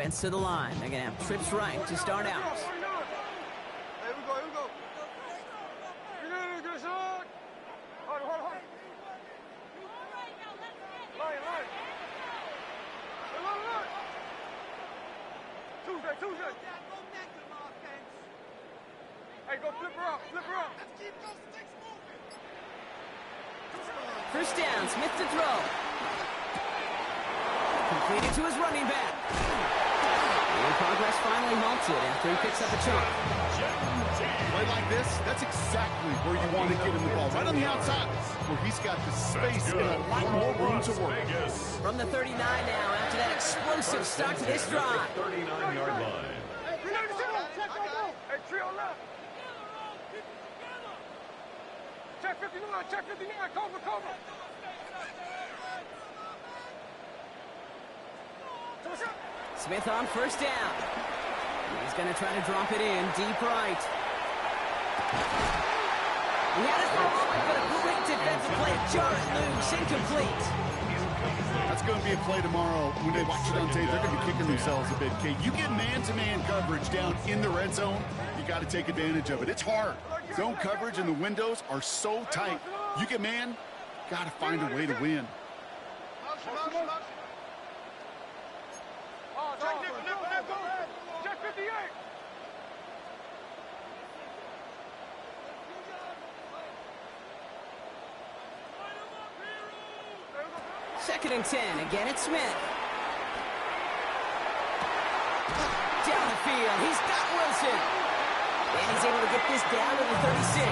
offense to the line. They're going to have trips right to start out. Here we go, here we go. Good shot. Hold on. Line. Look. Tuesday. Hey, go flip her up. Let's keep those sticks moving. First down, Smith to throw. Completed to his running back. And progress finally halted after he picks up a chunk. Play like this, that's exactly where you want to get him the ball. Right on the outside, where he's got the space and a lot more room to work. From the 39 now, after that explosive start to this drive. 39-yard line. Hey, trio left. Check 59, cover. Smith on first down. He's going to try to drop it in deep right. He had it for a moment, but a quick defensive play. Jar it loose, incomplete. That's going to be a play tomorrow. When they watch it on tape, they're going to be kicking themselves a bit, Kate. You get man-to-man coverage down in the red zone, you got to take advantage of it. It's hard. Zone coverage and the windows are so tight. You get man, got to find a way to win. Check 58. Second and 10. Again, it's Smith. Down the field. He's got Wilson. And he's able to get this down to the 36.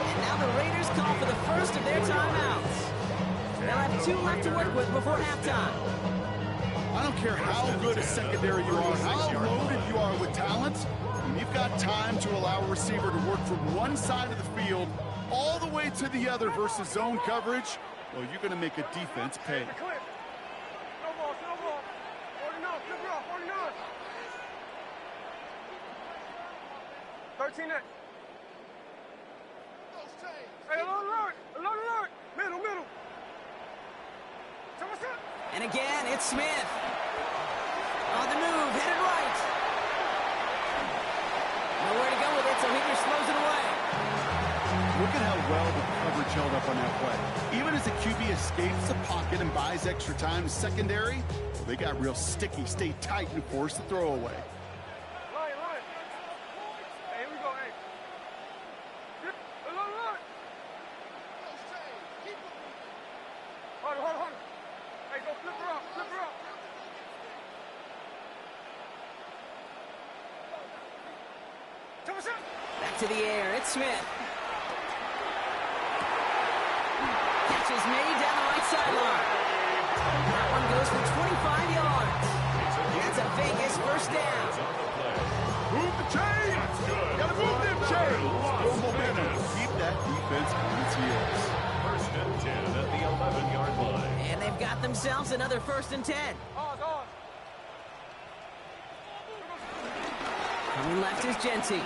And now the Raiders call for the first of their timeouts. They'll have 2 left to work with before halftime. I don't care how good a secondary you are, how loaded you are with talent, when you've got time to allow a receiver to work from one side of the field all the way to the other versus zone coverage, well, you're going to make a defense pay. No ball. 49, flip it off, 49. 13 X. Hey, alert. Middle. And again, it's Smith. On the move, headed right. Nowhere to go with it, so he just throws it away. Look at how well the coverage held up on that play. Even as the QB escapes the pocket and buys extra time in secondary, well, they got real sticky, stay tight, and force the throwaway. Line. Hey, here we go, hey. Alert. Hold on. Hey, go flip her up. Back to the air, it's Smith. Catch is made down the right sideline. That one goes for 25 yards. That's a Vegas first down. Move the chain! Gotta move them chains! Throw momentum. Keep that defense on its heels. First and 10 at the 11-yard line. And they've got themselves another first and 10. Coming left is Genty.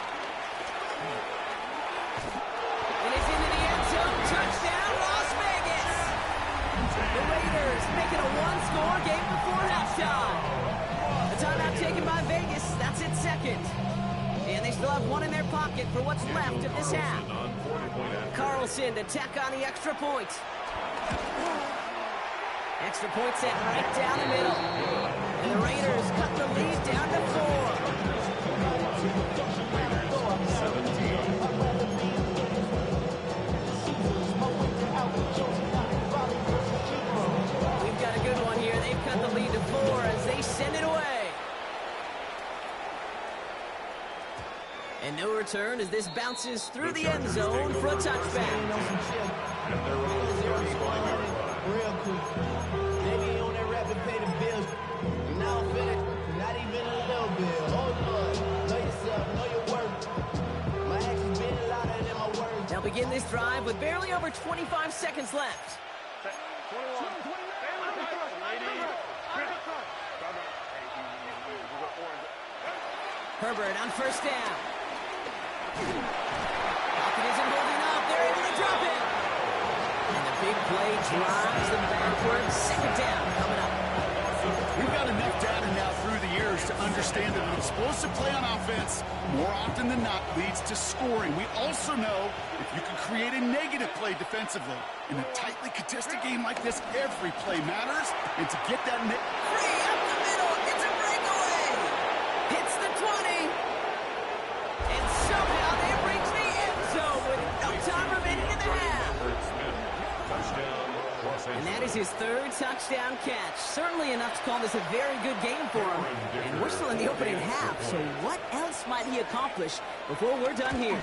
And it's into the end zone. Touchdown, Las Vegas! The Raiders making a one-score game before halftime. A timeout taken by Vegas. That's its second. And they still have one in their pocket for what's left of this half. Carlson to tack on the extra point. Extra point set right down the middle. And the Raiders cut the lead down to 4. We've got a good one here. They've cut the lead to 4 as they send it away. And no return as this bounces through the end zone for a touchback. Real quick. They be on that rapid pay the bills. Now I'm finished. Not even a little bit. Oh, Lord. Know yourself. Know your worth. My actions been louder than my words. They'll begin this drive with barely over 25 seconds left. Herbert on first down. Pocket isn't holding up. They're able to drop it. And the big play drives them backwards. Second down coming up. We've got enough data now through the years to understand that an explosive play on offense more often than not leads to scoring. We also know if you can create a negative play defensively in a tightly contested game like this, every play matters. And to get that Free up the middle. It's a breakaway. Hits the 20. And somehow they reach the end zone with no time remaining in the half. Touchdown, Los And that Angeles. is his third touchdown catch. Certainly enough to call this a very good game for him. And we're still in the opening half, so what else might he accomplish before we're done here?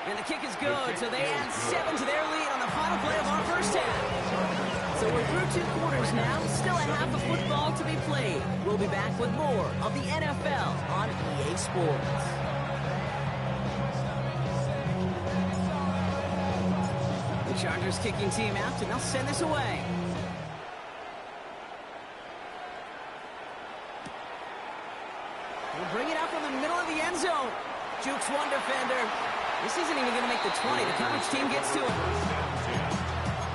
And the kick is good, so they add 7 to their lead on the final play of our first half. So we're through 2 quarters now, still a half of football to be played. We'll be back with more of the NFL on EA Sports. The Chargers kicking team out, and they'll send this away. They'll bring it out from the middle of the end zone. Jukes one defender. This isn't even going to make the 20. The coverage team gets to it.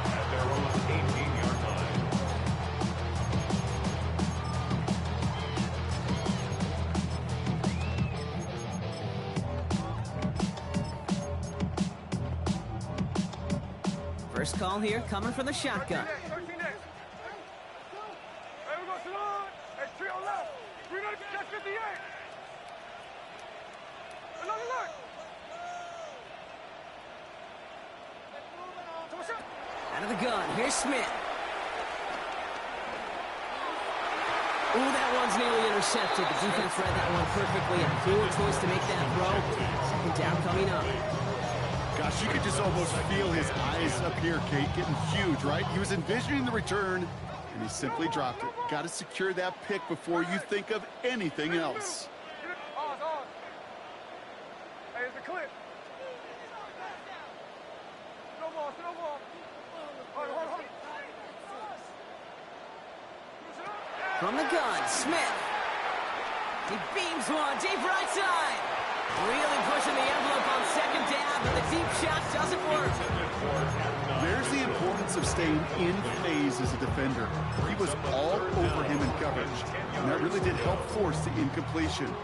At their own 18-yard line. First call here coming from the shotgun. 13 next. Hey, we go to the line. Hey, three on left. We're going to catch 58. Another look. Out of the gun, here's Smith. Ooh, that one's nearly intercepted. The defense read that one perfectly. A poor choice to make that throw. Second down coming up. Gosh, you could just almost feel his eyes up here, Kate, getting huge, right? He was envisioning the return, and he simply dropped it. Got to secure that pick before you think of anything else. Hey, it's a clip. No ball, no ball. Hold. From the gun, Smith. He beams one deep right side. Really pushing the envelope on second down, but the deep shot doesn't work. There's the importance of staying in phase as a defender. He was all over him in coverage, and that really did help force the incompletion.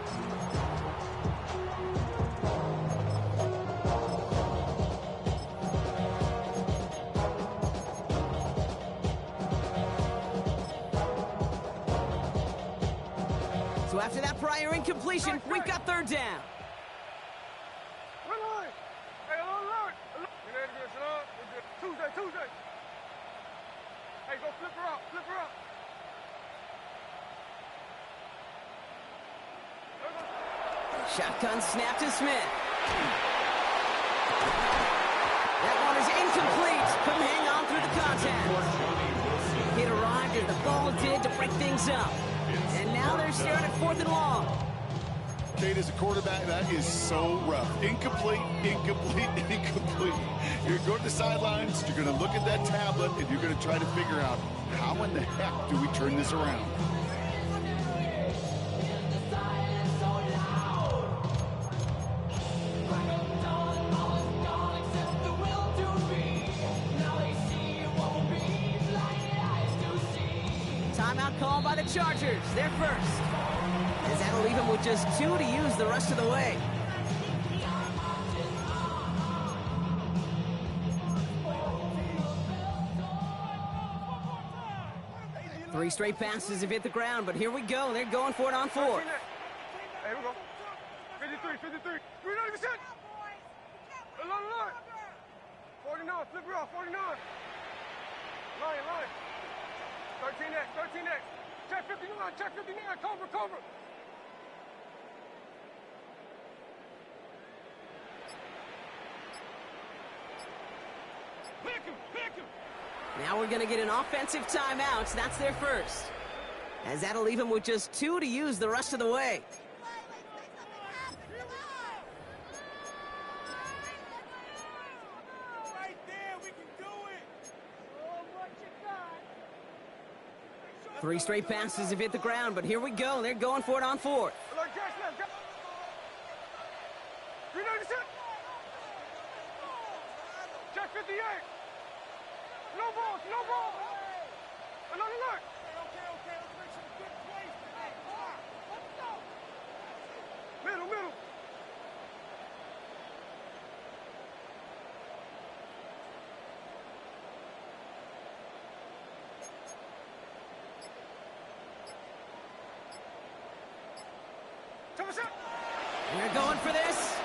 So after that prior incompletion, we've got third down. Tuesday. Hey, go flip her up. Shotgun snap to Smith. That one is incomplete. Couldn't hang on through the contact. It arrived as the ball did to break things up. And now they're staring at 4th and long. Kate, as a quarterback, that is so rough. Incomplete. You're going to the sidelines, you're going to look at that tablet, and you're going to try to figure out how in the heck do we turn this around. Timeout called by the Chargers. They're first. As that'll leave him with just 2 to use the rest of the way. Three straight passes have hit the ground, but here we go. They're going for it on 4th. Hey, here we go. 53. 390%. Line. 49, flip her off, 49. Line. 13X. Check 59, cover. Pick him. Now we're going to get an offensive timeout. So that's their first. As that'll leave him with just 2 to use the rest of the way. Right there, we can do it. Oh, what you got? 3 straight passes have hit the ground, but here we go. They're going for it on 4th. 390%. Check 58. No ball. Another look. Okay. We're going for this.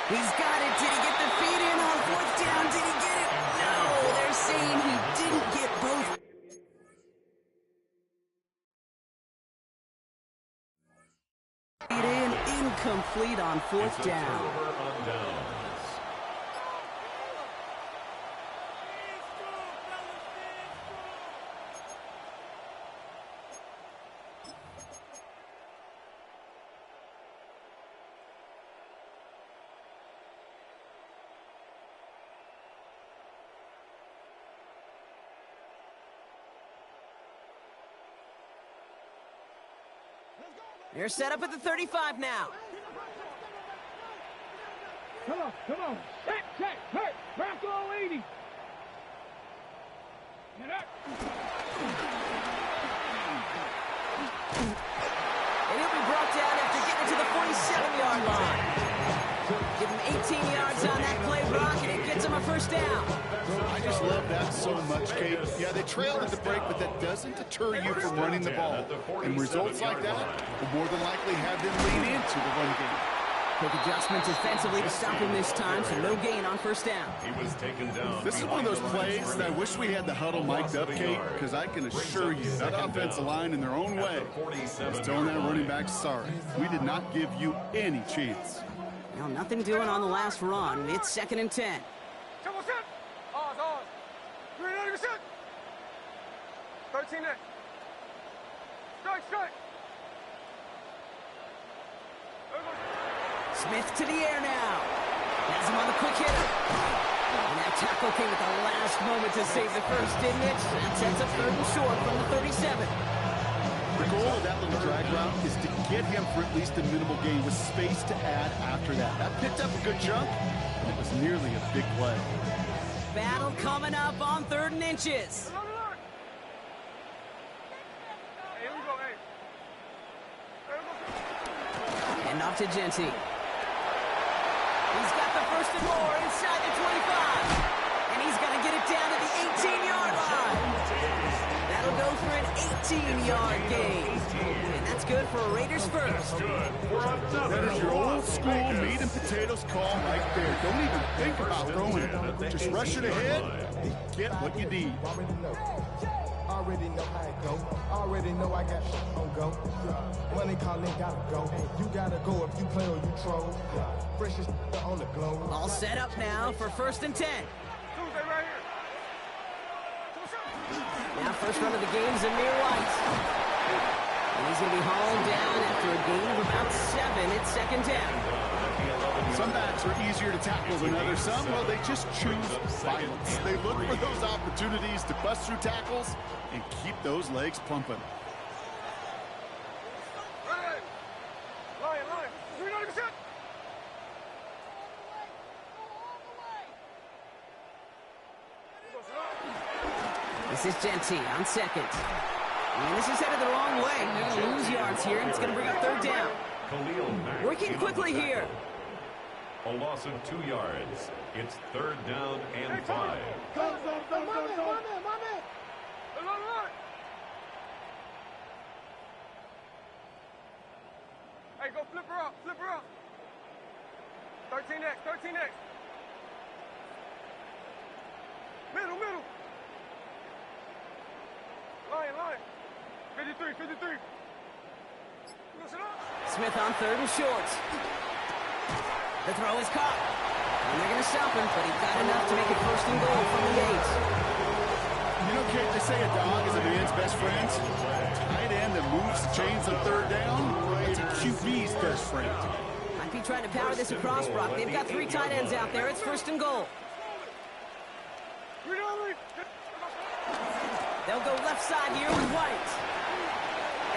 He's got it. Did he get the feed in on fourth down? Did he get it? No, they're saying he didn't get both. Feed in, incomplete on fourth down. They're set up at the 35 now. Come on. Check. Hurt. Back all 80. Get up. And he'll be brought down after getting to the 47-yard line. Give him 18 yards on that play, Brock, and it gets him a first down. I just love that so much, Kate. Yeah, they trailed at the break, but that doesn't deter you from running the ball. And results like that will more than likely have them lean into the run game. Quick adjustment defensively to stop him this time, so no gain on first down. He was taken down. This is one of those plays that I wish we had the huddle mic'd up, Kate, because I can assure you that offensive line in their own way is telling that running back, sorry, we did not give you any chance. Well, nothing doing on the last run. It's 2nd and 10. Ours. 390%. 13 next. Strike. Smith to the air now. Has him on the quick hitter. And that tackle came at the last moment to save the first, didn't it? That sets up 3rd and short from the 37. The goal of that little drag route is to get him for at least a minimal gain with space to add after that. That picked up a good chunk, and it was nearly a big play. Battle coming up on 3rd and inches. Here we go. And off to Genty. He's got the 1st and more inside the 25. And he's got to get it down to the 18-yard line. That'll go for an 18-yard gain. And that's good for a Raiders first. That is your old school meat and potatoes call right there. Don't even think about throwing it. Just rush it ahead and get what you need. Already know how it go. Already know I got shit on go. Money calling, gotta go. You gotta go if you play or you troll. Freshest on the globe. All set up now for 1st and 10. Tuesday right here. Now first run of the game is Amir White. And he's going to be hauled down after a gain of about 7. It's 2nd down. Some backs are easier to tackle than others. Some, well, they just choose violence. They look for those opportunities to bust through tackles and keep those legs pumping. Lion. 390%. This is Genty on 2nd. And this is headed the wrong way. They're going to lose yards here, and it's going to bring up 3rd down. Working quickly here. A loss of 2 yards. It's 3rd down and 5. Go. Hey, go flip her up. 13 next. Middle. Lion. 53. Listen up. Smith on 3rd and short. The throw is caught. And they're going to stop him, but he got enough to make it 1st and goal from the 8. You know, Kate, they say a dog is a man's best friend. Tight end that moves the chains on 3rd down, that's a QB's best friend. Might be trying to power this across, Brock. They've got 3 tight ends out there. It's 1st and goal. They'll go left side here with White.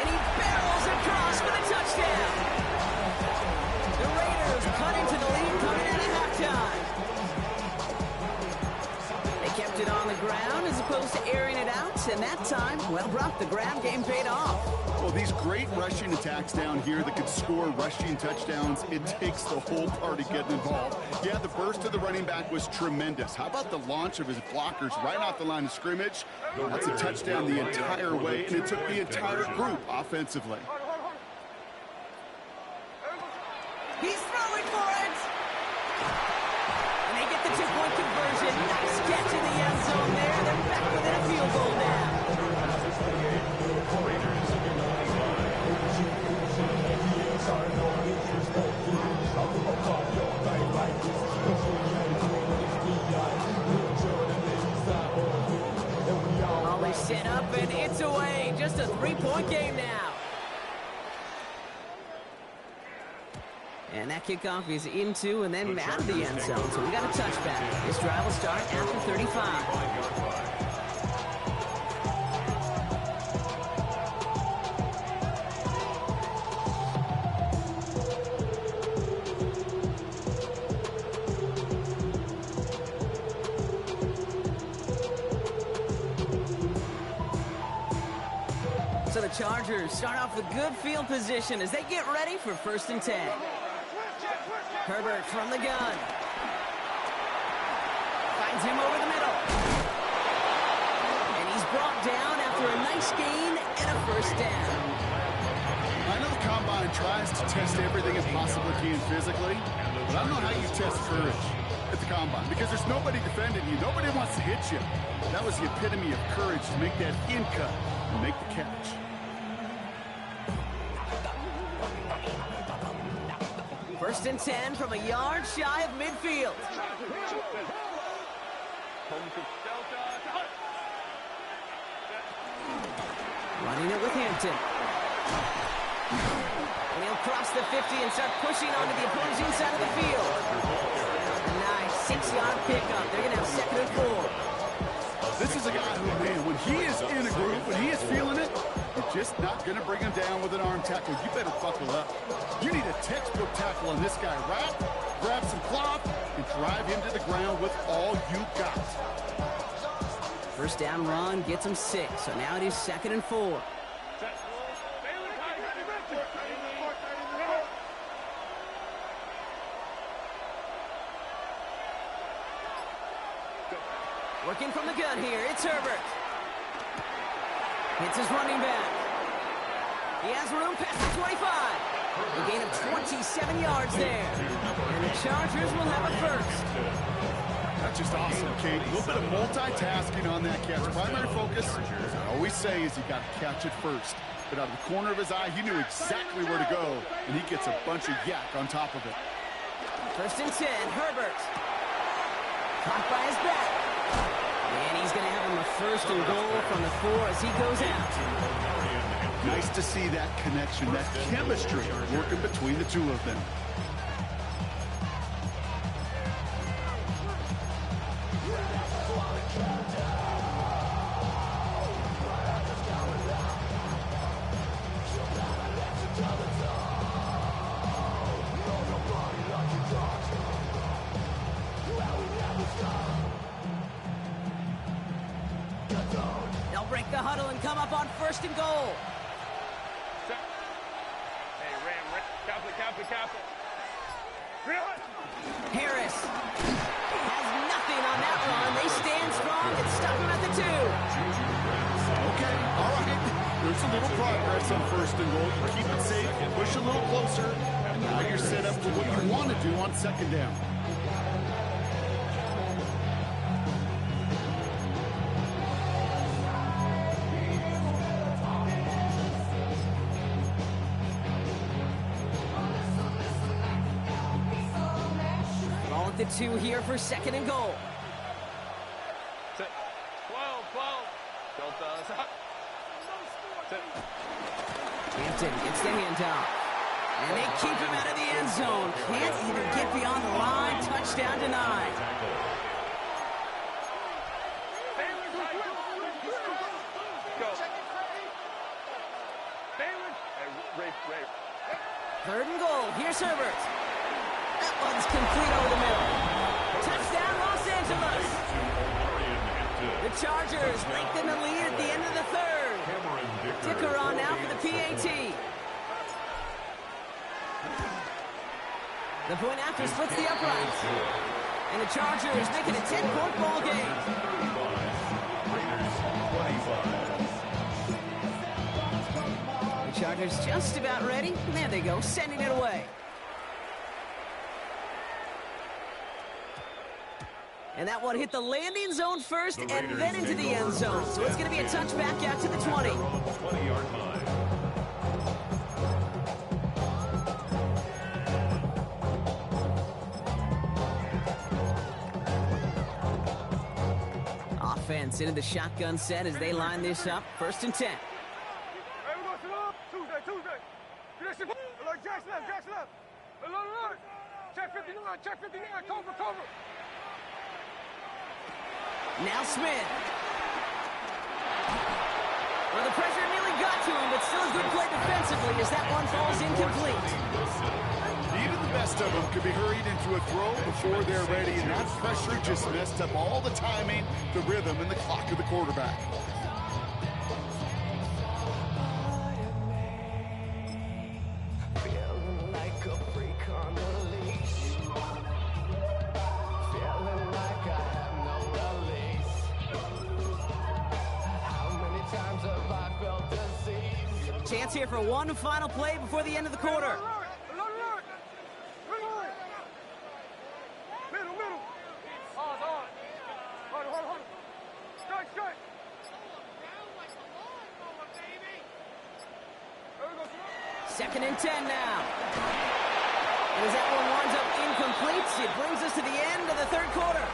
And he barrels across for the touchdown. The Raiders cut into the lead coming in at halftime. They kept it on the ground as opposed to airing it out. And that time, well, Brock, the ground game paid off. Well, these great rushing attacks down here that could score rushing touchdowns, it takes the whole party getting involved. Yeah, the burst of the running back was tremendous. How about the launch of his blockers right off the line of scrimmage? That's a touchdown the entire way, and it took the entire group offensively. to the end zone there. They're back within a field goal now. Molly set up and it's away. Just a 3-point game now. And that kickoff is into and then out of the end zone. So we got a touchback. This drive will start after 35. So the Chargers start off with good field position as they get ready for 1st and 10. Herbert from the gun. Finds him over the middle. And he's brought down after a nice gain and a 1st down. I know the Combine tries to test everything it possibly can physically, but I don't know how you test courage at the Combine because there's nobody defending you. Nobody wants to hit you. That was the epitome of courage to make that in cut and make the catch. First and 10 from a yard shy of midfield. Running it with Hampton. And he'll cross the 50 and start pushing onto the opposing side of the field. A nice 6-yard pickup. They're going to have 2nd and 4. This is a guy who, man, when he is in a groove, when he is feeling it, you're just not going to bring him down with an arm tackle. You better buckle up. You need a textbook tackle on this guy. Wrap, grab some cloth, and drive him to the ground with all you got. First down run gets him 6. So now it is 2nd and 4. Working from the gun here, it's Herbert. It's his running back. He has room past the 25. A gain of 27 yards there. And the Chargers will have a 1st. That's just awesome, Kate. A little bit of multitasking on that catch. Primary focus, as I always say, is you got to catch it first. But out of the corner of his eye, he knew exactly where to go, and he gets a bunch of yak on top of it. First and 10, Herbert. Caught by his back. And he's going to have him a 1st and goal from the 4 as he goes out. Nice to see that connection, that chemistry working between the two of them. They'll break the huddle and come up on 1st and goal. Harris has nothing on that run. They stand strong and stop him at the 2. Okay, all right. There's a little progress on 1st and goal. You keep it safe, push a little closer, and now you're set up for what you want to do on 2nd down. The 2 here for 2nd and goal. 12. Hampton gets the handoff. And they keep him out of the end zone. Can't even get beyond the line. Touchdown denied. Third and goal. Here's Herbert. That one's complete over the middle. Touchdown, Los Angeles. The Chargers lengthen the lead at the end of the 3rd. Ticker on now for the PAT. The point after splits the uprights. And the Chargers make it a 10-point ball game. The Chargers just about ready. And there they go, sending it away. And that one hit the landing zone first and then into the end zone. So it's going to be a touchback out to the 20. 20-yard line. Offense into the shotgun set as they line this up. 1st and 10. Hey, we're going to sit up. Tuesday. Get that shit. Like Jack's left. Look. Check 59, cover. Now Smith. Well, the pressure nearly got to him, but still a good play defensively as that one falls incomplete. Even the best of them could be hurried into a throw before they're ready, and that pressure just messed up all the timing, the rhythm, and the clock of the quarterback. Chance here for one final play before the end of the quarter. Middle. Hold. Strike. Second and 10 now. And as that one winds up incomplete, it brings us to the end of the 3rd quarter.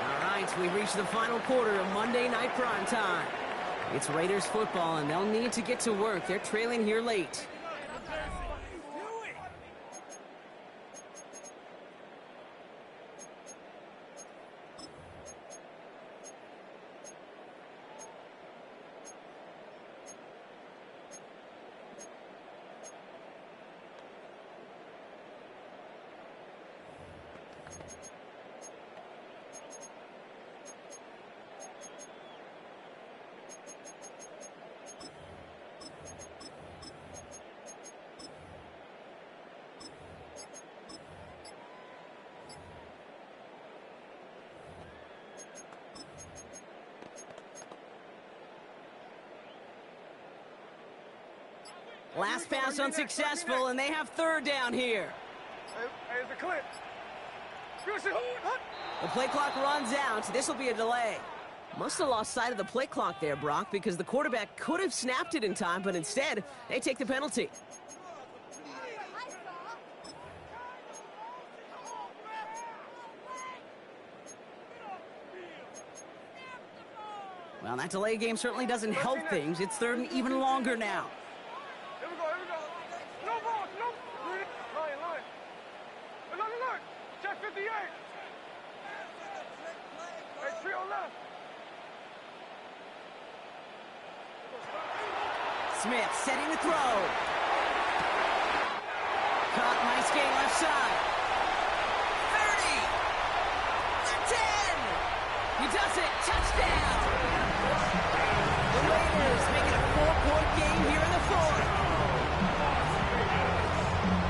All right, we've reached the final quarter of Monday Night Prime Time. It's Raiders football, and they'll need to get to work. They're trailing here late. Last pass unsuccessful, and they have 3rd down here. Hey, it's a clip. The play clock runs out. This will be a delay. Must have lost sight of the play clock there, Brock, because the quarterback could have snapped it in time, but instead, they take the penalty. Well, that delay game certainly doesn't help things. It's 3rd and even longer now. Here we go. No ball. Line. Look. Check 58. Hey, trio left. Smith setting the throw. Caught, nice game left side. 30. The 10. He does it. Touchdown. The Raiders making a 4-point game here in the 4th.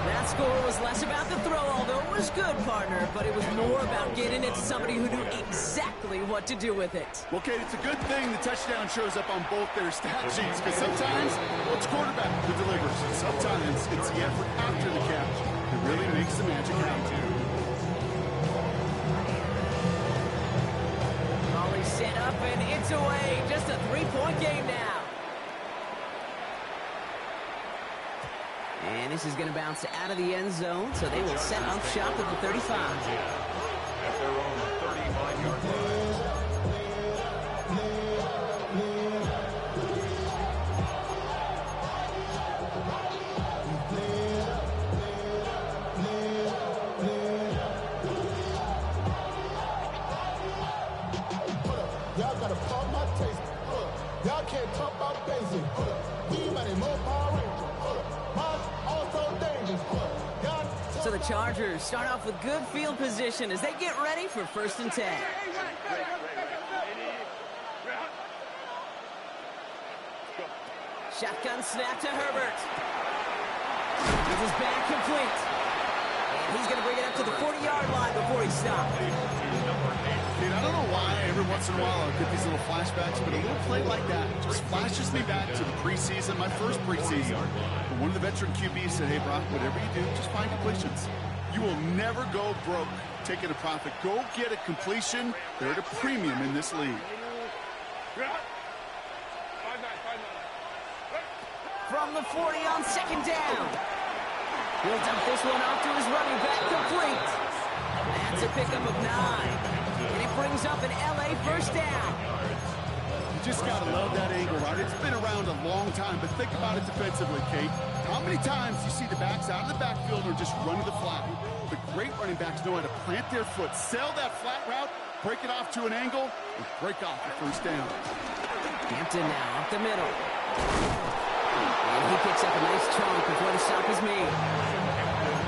That score was less about the throw, although it was good, partner, but it was more about getting it to somebody who knew exactly what to do with it. Well, Kate, it's a good thing the touchdown shows up on both their stat sheets, because sometimes it's quarterback who delivers. Sometimes it's the effort after the catch that really makes the magic happen. Volley set up, and it's away. Just a 3-point game now. And this is going to bounce out of the end zone, so they will set up shop at the 35. At their own 35-yard line. Y'all gotta pump my taste. Y'all can't talk about basic. We money more Power Ranger. Also dangerous. So the Chargers start off with good field position as they get ready for 1st and 10. Shotgun snap to Herbert. With his back complete. And he's going to bring it up to the 40-yard line before he stops. Dude, I don't know why every once in a while I get these little flashbacks, but a little play like that just flashes me back to the preseason, my first preseason. One of the veteran QBs said, hey, Brock, whatever you do, just find completions. You will never go broke taking a profit. Go get a completion. They're at a premium in this league. From the 40 on second down. He'll dump this one off to his running back, complete. That's a pickup of 9. And it brings up an LA first down. You just got to love that angle route. It's been around a long time, but think about it defensively, Kate. How many times you see the backs out of the backfield or just run to the flat? The great running backs know how to plant their foot, sell that flat route, break it off to an angle, and break off the first down. Hampton now up the middle. And he picks up a nice chunk before the stop is made.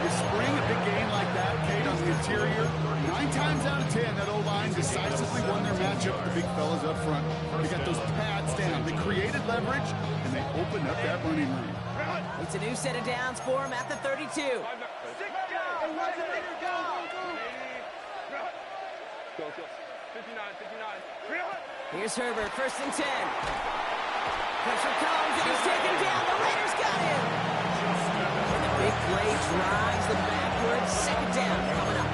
You spring a big game like that, Kate, on the interior, 9 times out of 10, that O-line decisively won their matchup with the big fellas up front. They got those pads down. They created leverage, and they opened up that running lane. It's a new set of downs for him at the 32. Here's Herbert, 1st and 10. Pressure comes, and he's taken down. The Raiders got him. And the big play drives them backwards. 2nd down coming up.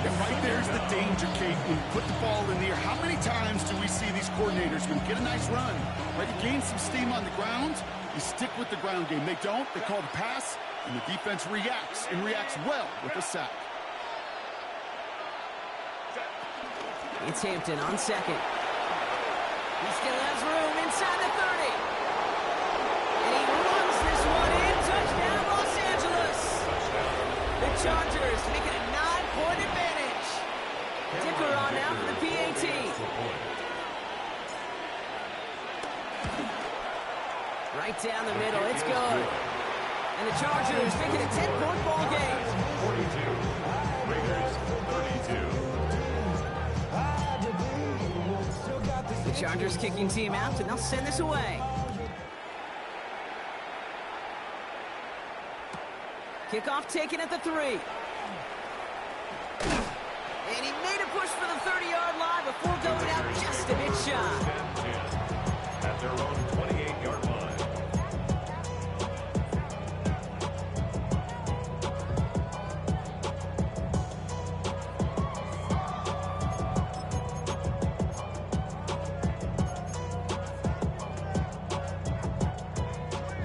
And right there's the danger, Kate, when you put the ball in the air. How many times do we see these coordinators when you get a nice run, right, you gain some steam on the ground, you stick with the ground game. They don't, they call the pass, and the defense reacts, and reacts well with a sack. It's Hampton on 2nd. He still has room inside the 30. And he runs this one in. Touchdown, Los Angeles. The Chargers make it a 9-point advantage. Dipper on now for the PAT. Right down the middle. It's good. And the Chargers make it a 10-point ball game. 42. Raiders 32. The Chargers kicking team out, and they'll send this away. Kickoff taken at the 3. And he made a push for the 30-yard line before going out just a bit shy. At their own 28-yard line.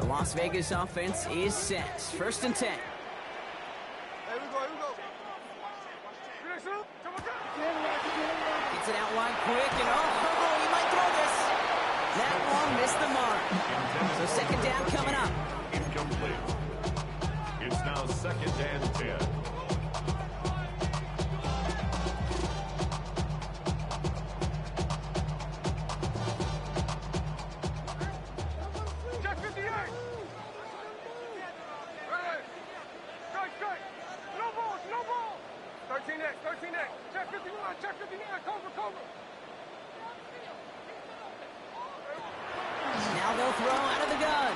Las Vegas offense is set. 1st and 10. Here we go, here we go. Gets it out wide quick, and oh, he might throw this. That one missed the mark. So 2nd down coming up. Incomplete. It's now 2nd and 10. Check 58. Strike. No ball. 13X. Check 59. Cover. Now they'll throw out of the gun.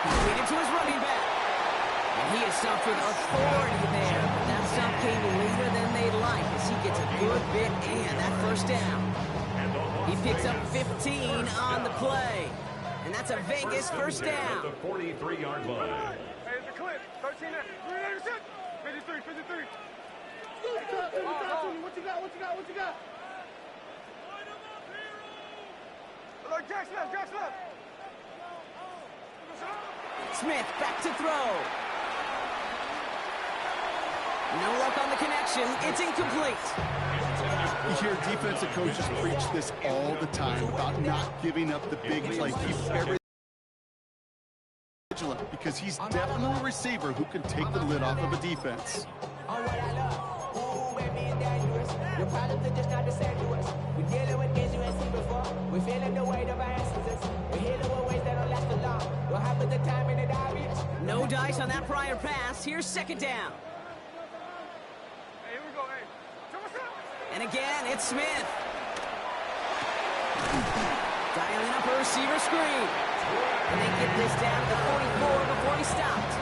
Completed to his running back. And he is stopped with authority there. But that stop came later than they'd like as he gets a good bit and that 1st down. He picks up 15 on the play. And that's a Vegas 1st down. At the 43-yard line. Hey, it's a clip. 13X. 53. What you got? Like Jack's left. Smith back to throw. No luck on the connection. It's incomplete. You hear defensive coaches preach this all the time about not giving up the big play. Keep everything vigilant because he's definitely a receiver who can take the lid off of a defense. On what I love, ooh, it means dangerous. Your problems are just not the same to us. We're dealing with things you ain't seen before. We're feeling the weight of our answers. We're healing with ways that don't last too long. What happened to time and it obvious? No dice on that prior pass. Here's 2nd down. Hey, here we go, hey. So what's up? And again, it's Smith. Dialing up a receiver screen. And they get this down to the 44 before he stopped.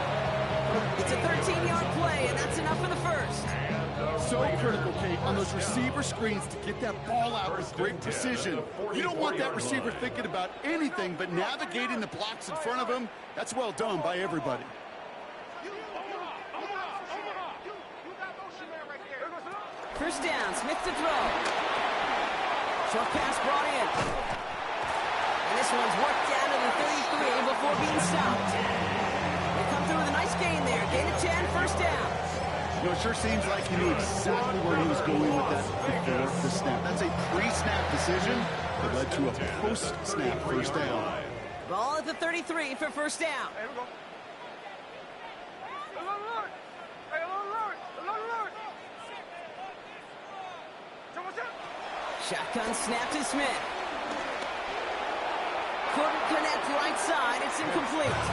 It's a 13-yard play, and that's enough for the 1st. So critical, Kate, on those receiver screens to get that ball out with great precision. You don't want that receiver thinking about anything but navigating the blocks in front of him. That's well done by everybody. First down, Smith to throw. Short pass brought in. And this one's worked down to the 33 before being stopped. They come through with a nice gain there. Gain of 10, first down. You know, it sure seems like he knew exactly where he was going with that before the snap. That's a pre-snap decision that led to a post-snap first down. Ball at the 33 for first down. Hey, here we go. Alert! Hey, alert! Alert! What's up? Shotgun snap to Smith. Couldn't connect right side. It's incomplete.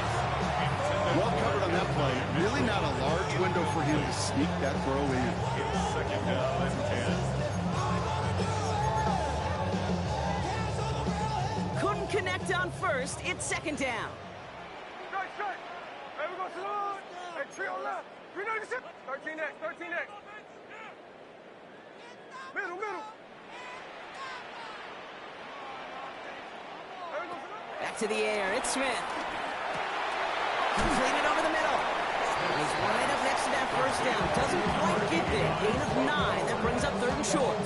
Well covered on that play. Really not a large window for him to sneak that throw in. It's second down and 10. Couldn't connect on first. It's second down. Strike. Hey, we go to the line. Hey, tree on left. 396. 13X. Middle. Back to the air. It's Smith. Completed over the middle. He's right up next to that first down. Doesn't quite get there. Gain of 9. That brings up third and short.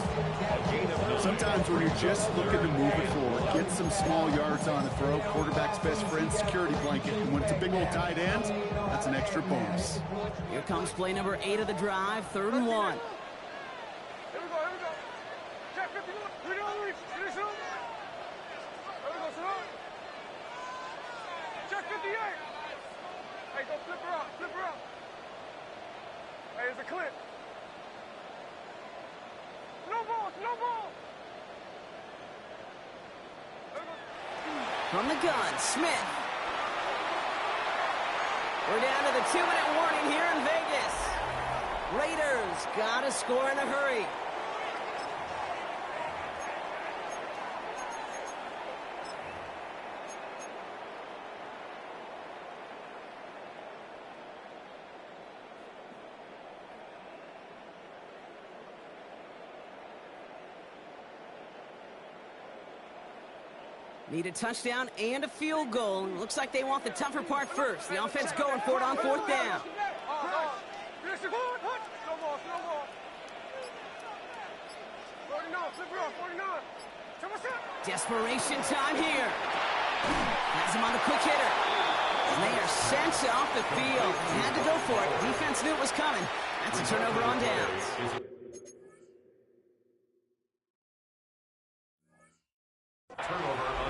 Sometimes when you're just looking to move it forward, get some small yards on a throw, quarterback's best friend, security blanket. And when it's a big old tight end, that's an extra bonus. Here comes play number 8 of the drive. Third and 1. Here we go. Check 51. We don't reach. Finish it. Here we go, son. Check 58. Hey, go flip her out. Hey, it's a clip. No ball. From the gun, Smith. We're down to the 2-minute warning here in Vegas. Raiders got to score in a hurry. Need a touchdown and a field goal. Looks like they want the tougher part first. The offense going for it on fourth down. Finish it. No ball. 49. Desperation time here. Has him on the quick hitter. And they are sent off the field. They had to go for it. Defense knew it was coming. That's a turnover on downs.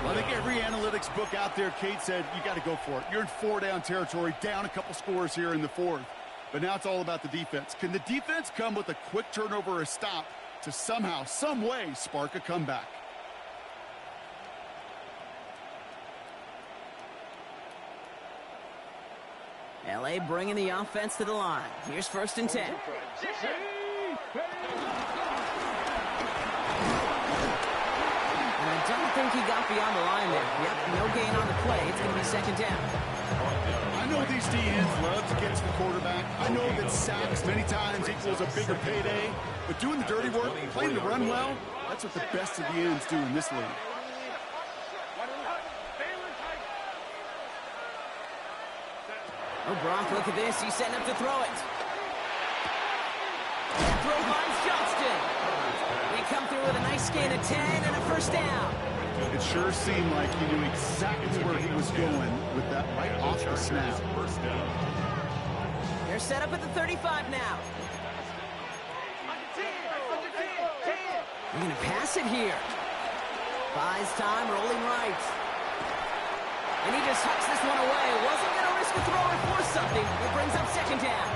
Well, I think every analytics book out there, Kate said, you got to go for it. You're in 4-down territory, down a couple scores here in the fourth. But now it's all about the defense. Can the defense come with a quick turnover or a stop to somehow, some way, spark a comeback? L.A. bringing the offense to the line. Here's first and 10. And I don't think he got beyond the line there. Yep, no gain on the play. It's going to be second down. I know these DNs love to get to the quarterback. I know that sacks many times equals a bigger payday. But doing the dirty work, playing the run well, that's what the best of the ends do in this league. Oh, Brock, look at this. He's setting up to throw it. That throw finds Johnston. They come through with a nice gain of 10 and a first down. It sure seemed like he knew exactly where he was going with that right off the snap. They're set up at the 35 now. They're going to pass it here. Buys time, rolling right. And he just hucks this one away. Wasn't going to risk a throw or force something. It brings up second down.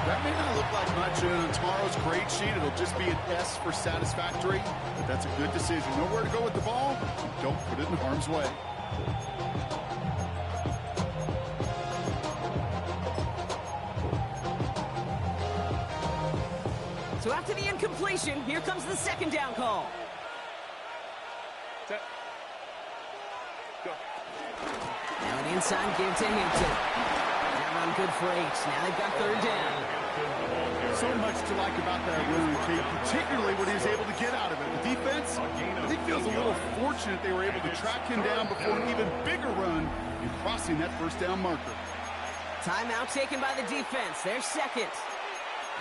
That may not look like much on tomorrow's grade sheet. It'll just be an S for satisfactory. But that's a good decision. Know where to go with the ball. Don't put it in harm's way. So after the incompletion, here comes the second down call. Now an inside give to Hinton. That run good for 8. Now they've got third down. So much to like about that run, Kate, particularly what he was able to get out of it. The defense, I think, feels a little fortunate they were able to track him down before an even bigger run in crossing that first down marker. Timeout taken by the defense. They're second.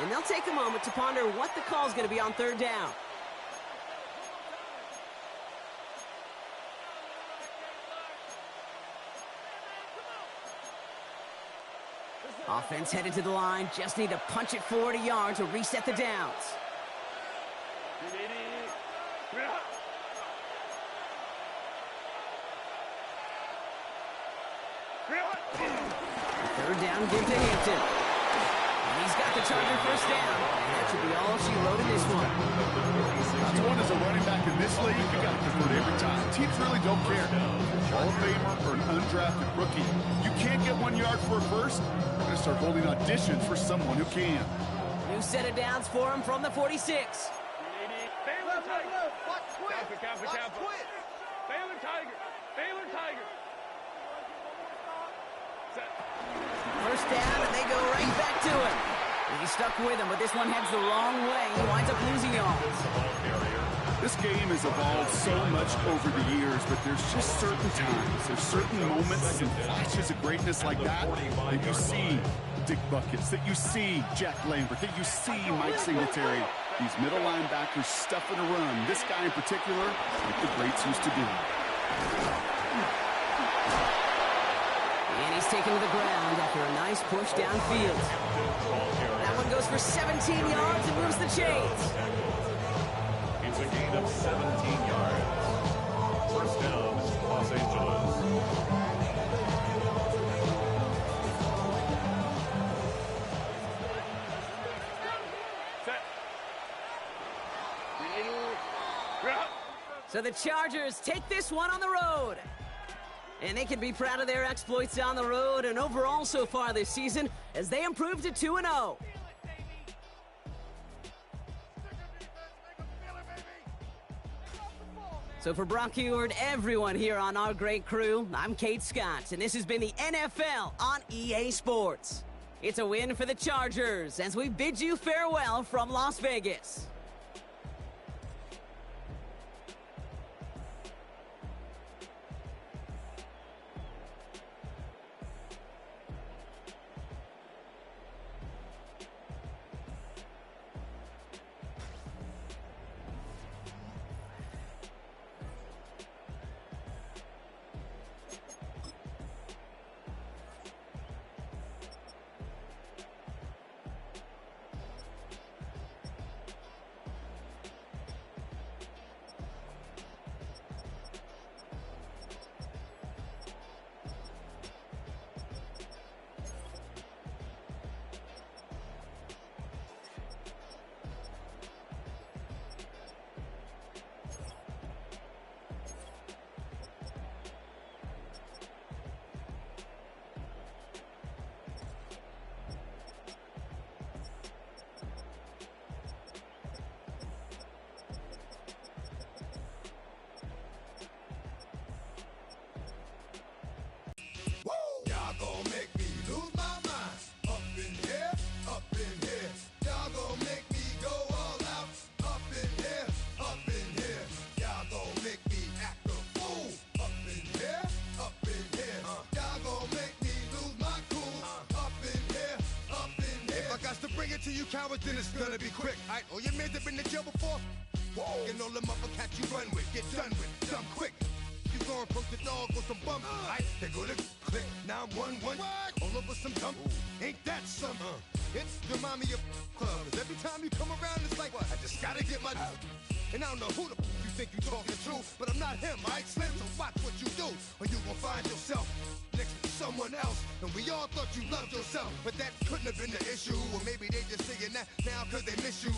And they'll take a moment to ponder what the call is going to be on third down. Offense headed to the line. Just need to punch it 40 yards to reset the downs. Third down, give to Hampton. And he's got the Charger first down. And that should be all she wrote in this one. That's one as a running back in this league, you got to convert every time. Teams really don't care. Hall of Famer or an undrafted rookie. You can't get 1 yard for a first. We're going to start holding auditions for someone who can. New set of downs for him from the 46. Baylor Tiger. Watch quit. Baylor Tiger. Baylor Tiger. First down, and they go right back to him. And he's stuck with him, but this one heads the wrong way. He winds up losing yards. This game has evolved so much over the years, but there's just certain times, there's certain moments and flashes of greatness like that that you see Dick Buckets, that you see Jack Lambert, that you see Mike Singletary. These middle linebackers stuffing a run. This guy in particular, like the greats used to do. And he's taken to the ground after a nice push downfield. That one goes for 17 yards and moves the chains. It's a gain of 17 yards. First down, Los Angeles. So the Chargers take this one on the road. And they can be proud of their exploits on the road and overall so far this season as they improve to 2-0. So for Brock Ewart, everyone here on our great crew, I'm Kate Scott, and this has been the NFL on EA Sports. It's a win for the Chargers as we bid you farewell from Las Vegas. To you cowards, then it's gonna be quick. Alright, all your men have been to jail before. Whoa, and all them upper cats you run with, get done with, dumb quick. You gonna approach the dog with some bump. Alright, they go to click. Now I'm 1-1. All over some dump. Ain't that some? It's the mommy of clubs. Every time you come around, it's like, what? I just gotta get my. And I don't know who the you think you talking to, but I'm not him, alright, Slim? So watch what you do, or you gon' find yourself next to someone else. And we all thought you loved yourself, but that couldn't have been the issue. Or maybe they just saying that now cause they miss you.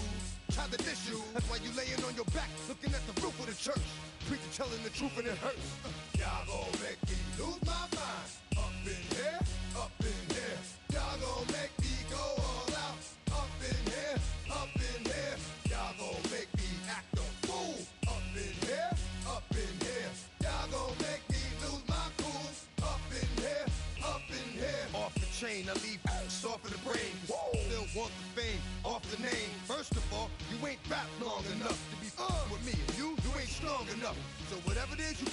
Try to diss you, that's why you laying on your back, looking at the roof of the church. Preacher telling the truth and it hurts. Y'all gon' make me lose my mind. Up in here, up in here. Y'all gon' make me go all out. Up in here, up in here. Y'all gon' make me act a fool. Up in here, up in here. Y'all gon' make me lose my cool. Up in here, up in here. Off the chain, I leave soft for the brain. Still want the fame, off the name. First of all, you ain't rap long enough to be with me. And you ain't strong enough. So whatever it is you,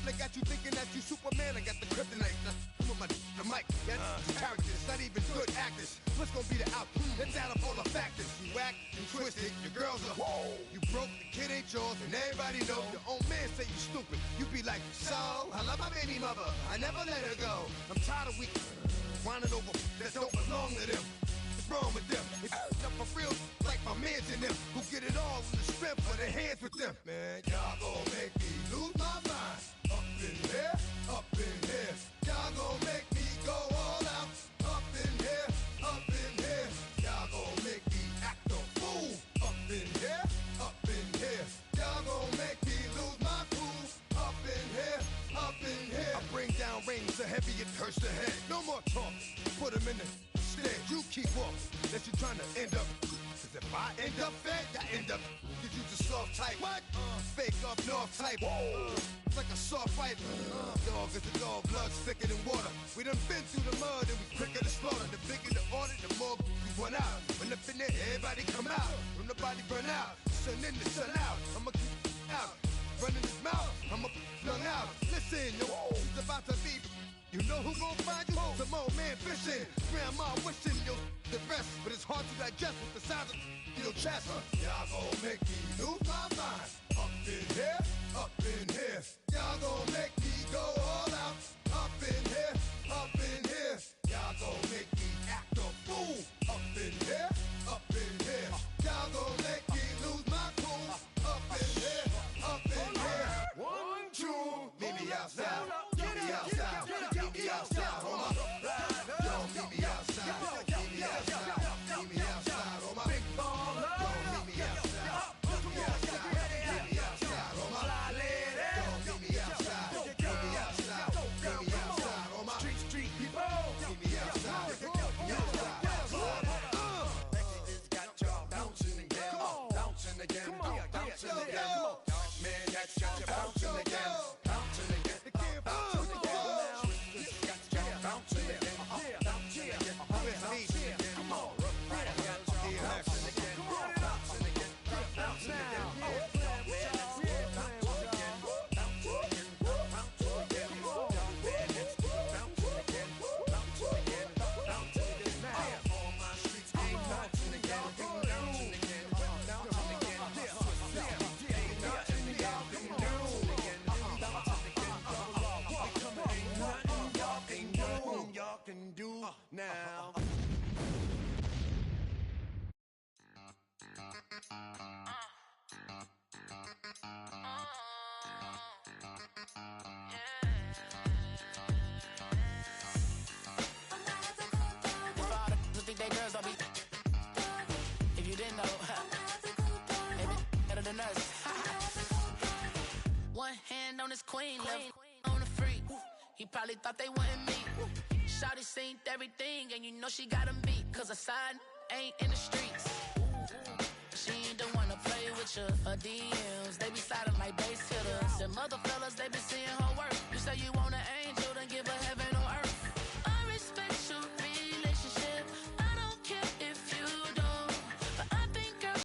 they got you thinking that you Superman. I got the kryptonite. with my the mic. Yeah, characters, not even good actors. What's gonna be the outcome? Let's add up all the factors. You whack, you twisted, your girls are whoa. You broke, the kid ain't yours, and everybody know. Your own man say you stupid. You be like, so, I love my baby mother. I never let her go. I'm tired of weak whining over that don't belong to them. What's wrong with them? It's up for real, like my mans in them, who get it all in the strength of their hands with them. Man, y'all gon' make me lose my mind. Up in here, up in here. Y'all gon' make me go all out. Up in here, up in here. Y'all gon' make me act a fool. Up in here, up in here. Y'all gon' make me lose my cool. Up in here, up in here. I bring down rings so heavy it hurts the head. No more talk, put them in the stand. You keep walking, unless you're trying to end up. Cause if I end up fed, I end up. Cause you just soft type. What? Fake up north type. It's like a soft fight. Dog is a dog, blood's thicker than water. We done been through the mud and we quicker to slaughter. The bigger the order, the more we run out. When up in there, everybody come out. When nobody run out, sun in the sun out. I'ma keep out. Running his mouth, I'ma flung out. Listen, yo, it's about to be. You know who gon' find you? Some old man fishing. Grandma wishing you the best, but it's hard to digest with the sound of your chest. Y'all gon' make me lose my mind. Up in here, up in here. Y'all gon' make me go all out. Up in here, up in here. Y'all gon' make me act a fool. Up in here, up in here. Y'all gon' make me lose my cool. Up in here, up in here. 1, 2, meet me outside. Meet me outside. Meet me outside. Hold my yo, meet me outside. Meet me outside. Meet me outside. Hold my big ball. Yo, meet me outside. Meet me outside. Meet me outside. Hold my yo, meet me outside. Meet me outside. Meet me outside. Hold my street people. Meet me outside. Meet me outside. It's got y'all bouncing again. Bouncing again. Bouncing again. Man, that's got you bouncing again. Bouncing again. Bouncing again. Got y'all bouncing again. Bouncing again. Bouncing again. Come on. Bouncing again. Bouncing again. Bouncing again. Can do now. Think they girls don't be. If you didn't know, they be better than us. One hand on his queen, left on the freak. He probably thought they wouldn't meet. Shawty seen everything, and you know she got him beat. Cause her side ain't in the streets. She ain't the one to play with you. Her DMs, they be sliding like base hitters. Them other fellas, they be